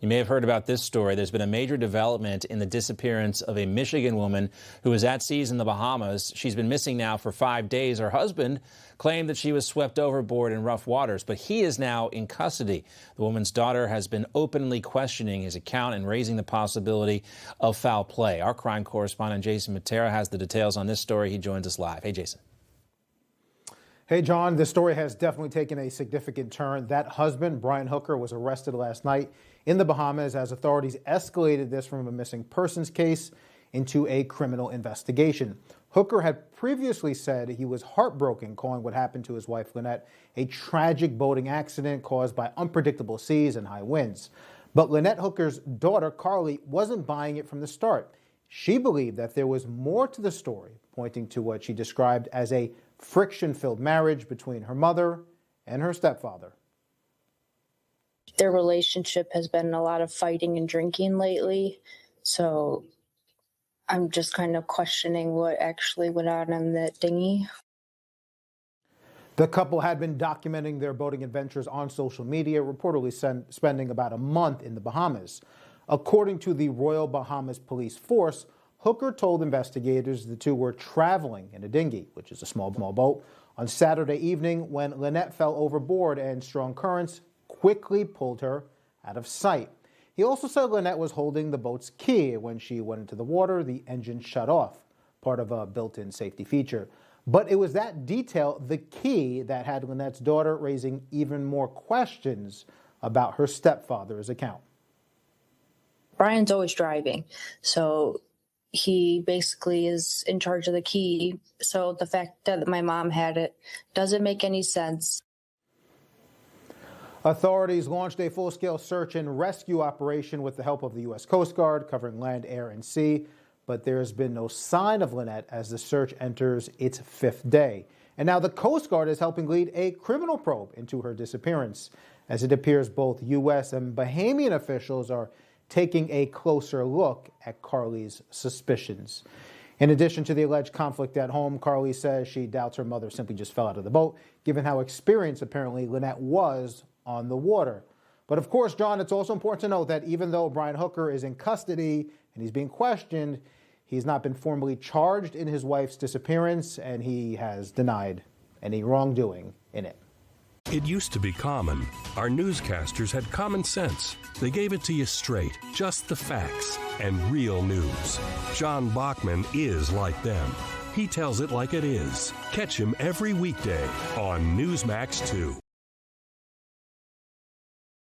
You may have heard about this story. There's been a major development in the disappearance of a Michigan woman who was at sea in the Bahamas. She's been missing now for 5 days. Her husband claimed that she was swept overboard in rough waters, but he is now in custody. The woman's daughter has been openly questioning his account and raising the possibility of foul play. Our crime correspondent Jason Mattera has the details on this story. He joins us live. Hey, Jason. Hey, John, this story has definitely taken a significant turn. That husband, Brian Hooker, was arrested last night in the Bahamas as authorities escalated this from a missing persons case into a criminal investigation. Hooker had previously said he was heartbroken, calling what happened to his wife, Lynette, a tragic boating accident caused by unpredictable seas and high winds. But Lynette Hooker's daughter, Carly, wasn't buying it from the start. She believed that there was more to the story, pointing to what she described as a friction-filled marriage between her mother and her stepfather. Their relationship has been a lot of fighting and drinking lately, so I'm just kind of questioning what actually went on in that dinghy. The couple had been documenting their boating adventures on social media, reportedly spending about a month in the Bahamas. According to the Royal Bahamas Police Force, Hooker told investigators the two were traveling in a dinghy, which is a small boat, on Saturday evening when Lynette fell overboard and strong currents quickly pulled her out of sight. He also said Lynette was holding the boat's key. When she went into the water, the engine shut off, part of a built-in safety feature. But it was that detail, the key, that had Lynette's daughter raising even more questions about her stepfather's account. Brian's always driving, so he basically is in charge of the key. So the fact that my mom had it doesn't make any sense. Authorities launched a full-scale search and rescue operation with the help of the U.S. Coast Guard, covering land, air, and sea. But there has been no sign of Lynette as the search enters its 5th day. And now the Coast Guard is helping lead a criminal probe into her disappearance. As it appears both U.S. and Bahamian officials are taking a closer look at Carly's suspicions. In addition to the alleged conflict at home, Carly says she doubts her mother simply just fell out of the boat, given how experienced apparently Lynette was on the water. But of course, John, it's also important to note that even though Brian Hooker is in custody and he's being questioned, he's not been formally charged in his wife's disappearance, and he has denied any wrongdoing in it. It used to be common. Our newscasters had common sense. They gave it to you straight, just the facts, and real news. John Bachman is like them. He tells it like it is. Catch him every weekday on Newsmax 2.